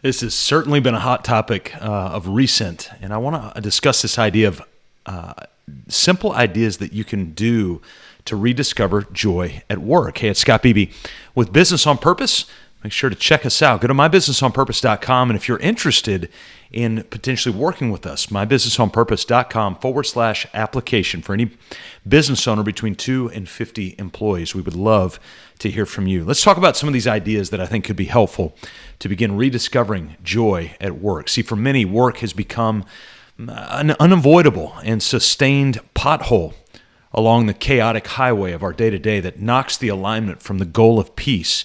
This has certainly been a hot topic of recent, and I want to discuss this idea of simple ideas that you can do to rediscover joy at work. Hey, it's Scott Beebe with Business on Purpose. Make sure to check us out. Go to mybusinessonpurpose.com, and if you're interested in potentially working with us, mybusinessonpurpose.com/application for any business owner between 2 and 50 employees. We would love to hear from you. Let's talk about some of these ideas that I think could be helpful to begin rediscovering joy at work. See, for many, work has become an unavoidable and sustained pothole along the chaotic highway of our day-to-day that knocks the alignment from the goal of peace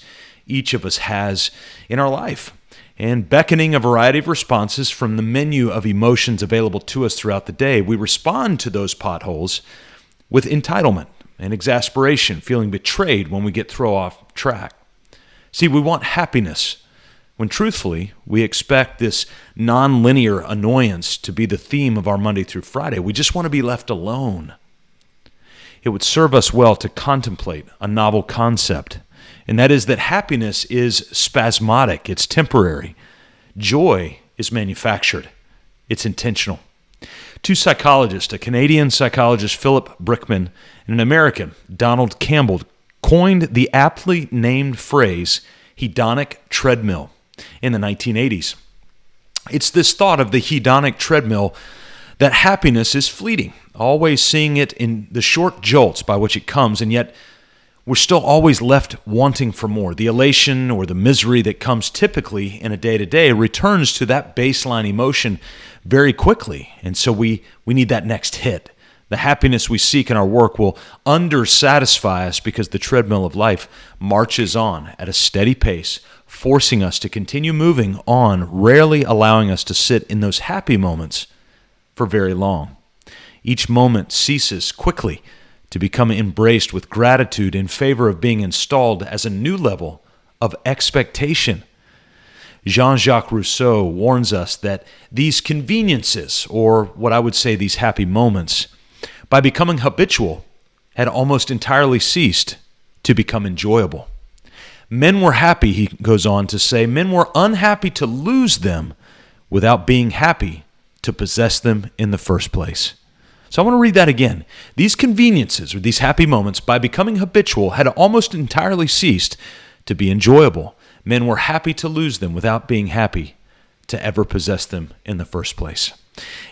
each of us has in our life, and beckoning a variety of responses from the menu of emotions available to us throughout the day. We respond to those potholes with entitlement and exasperation, feeling betrayed when we get thrown off track. See, we want happiness when truthfully we expect this nonlinear annoyance to be the theme of our Monday through Friday. We just want to be left alone. It would serve us well to contemplate a novel concept, and that is that happiness is spasmodic, it's temporary. Joy is manufactured, it's intentional. Two psychologists, a Canadian psychologist, Philip Brickman, and an American, Donald Campbell, coined the aptly named phrase hedonic treadmill in the 1980s. It's this thought of the hedonic treadmill that happiness is fleeting, always seeing it in the short jolts by which it comes, and yet we're still always left wanting for more. The elation or the misery that comes typically in a day-to-day returns to that baseline emotion very quickly, and so we need that next hit. The happiness we seek in our work will under-satisfy us because the treadmill of life marches on at a steady pace, forcing us to continue moving on, rarely allowing us to sit in those happy moments for very long. Each moment ceases quickly to become embraced with gratitude in favor of being installed as a new level of expectation. Jean-Jacques Rousseau warns us that these conveniences, or what I would say these happy moments, by becoming habitual, had almost entirely ceased to become enjoyable. Men were happy, he goes on to say, men were unhappy to lose them without being happy to possess them in the first place. So I want to read that again. These conveniences, or these happy moments, by becoming habitual, had almost entirely ceased to be enjoyable. Men were happy to lose them without being happy to ever possess them in the first place.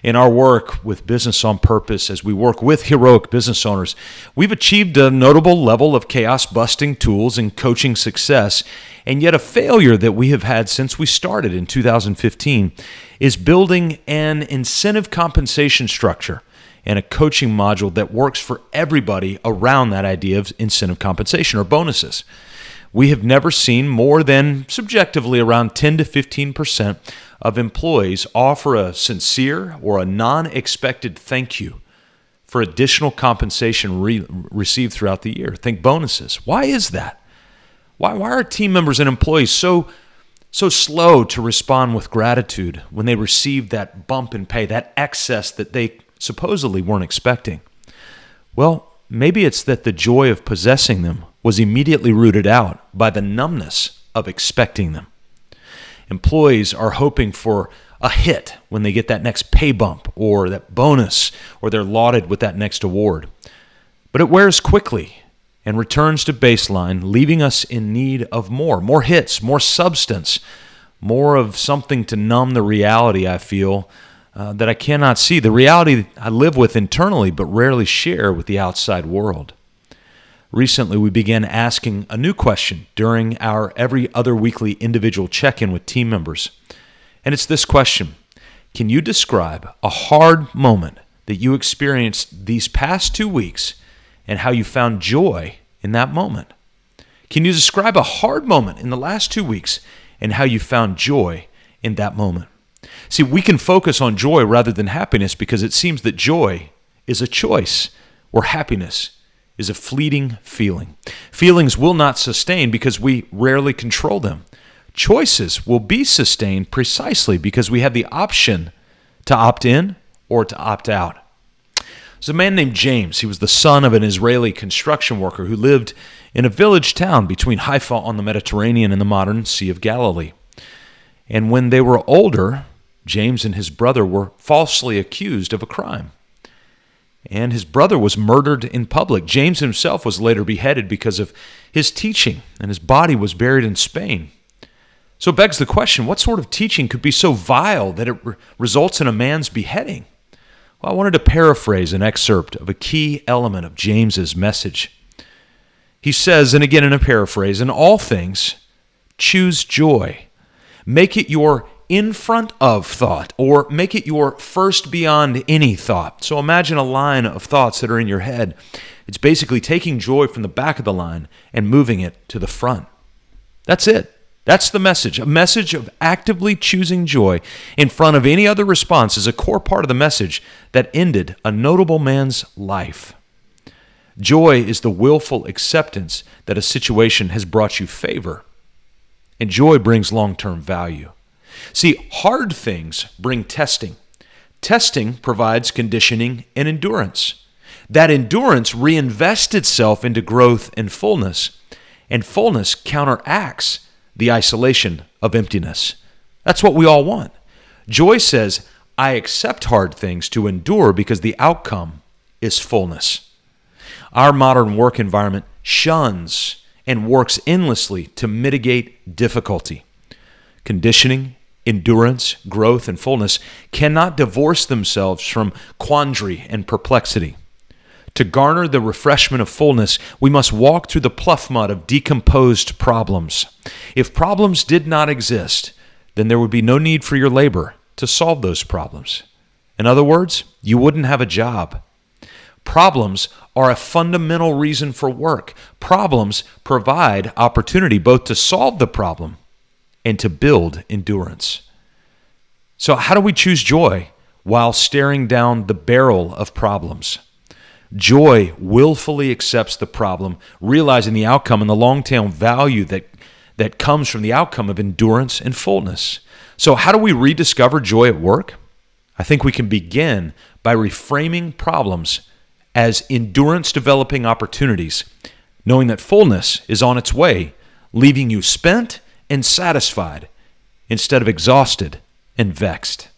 In our work with Business on Purpose, as we work with heroic business owners, we've achieved a notable level of chaos-busting tools and coaching success, and yet a failure that we have had since we started in 2015 is building an incentive compensation structure and a coaching module that works for everybody around that idea of incentive compensation or bonuses. We have never seen more than subjectively around 10 to 15% of employees offer a sincere or a non-expected thank you for additional compensation received throughout the year. Think bonuses. Why is that? Why are team members and employees so slow to respond with gratitude when they receive that bump in pay, that excess that they supposedly weren't expecting? Well, maybe it's that the joy of possessing them was immediately rooted out by the numbness of expecting them. Employees are hoping for a hit when they get that next pay bump or that bonus, or they're lauded with that next award. But it wears quickly and returns to baseline, leaving us in need of more hits, more substance, more of something to numb the reality I feel that I cannot see, the reality I live with internally but rarely share with the outside world. Recently, we began asking a new question during our every other weekly individual check-in with team members. And it's this question: can you describe a hard moment that you experienced these past 2 weeks and how you found joy in that moment? Can you describe a hard moment in the last 2 weeks and how you found joy in that moment? See, we can focus on joy rather than happiness because it seems that joy is a choice, where happiness is a fleeting feeling. Feelings will not sustain because we rarely control them. Choices will be sustained precisely because we have the option to opt in or to opt out. There's a man named James. He was the son of an Israeli construction worker who lived in a village town between Haifa on the Mediterranean and the modern Sea of Galilee. And when they were older, James and his brother were falsely accused of a crime. And his brother was murdered in public. James himself was later beheaded because of his teaching, and his body was buried in Spain. So it begs the question, what sort of teaching could be so vile that it results in a man's beheading? Well, I wanted to paraphrase an excerpt of a key element of James's message. He says, and again in a paraphrase, in all things, choose joy. Make it your in front of thought, or make it your first beyond any thought. So imagine a line of thoughts that are in your head. It's basically taking joy from the back of the line and moving it to the front. That's it. That's the message. A message of actively choosing joy in front of any other response is a core part of the message that ended a notable man's life. Joy is the willful acceptance that a situation has brought you favor, and joy brings long-term value. See, hard things bring testing. Testing provides conditioning and endurance. That endurance reinvests itself into growth and fullness counteracts the isolation of emptiness. That's what we all want. Joy says, I accept hard things to endure because the outcome is fullness. Our modern work environment shuns and works endlessly to mitigate difficulty. Conditioning, endurance, growth, and fullness cannot divorce themselves from quandary and perplexity. To garner the refreshment of fullness, we must walk through the plough mud of decomposed problems. If problems did not exist, then there would be no need for your labor to solve those problems. In other words, you wouldn't have a job. Problems are a fundamental reason for work. Problems provide opportunity both to solve the problem and to build endurance. So how do we choose joy while staring down the barrel of problems? Joy willfully accepts the problem, realizing the outcome and the long-term value that comes from the outcome of endurance and fullness. So how do we rediscover joy at work? I think we can begin by reframing problems as endurance-developing opportunities, knowing that fullness is on its way, leaving you spent and satisfied instead of exhausted and vexed.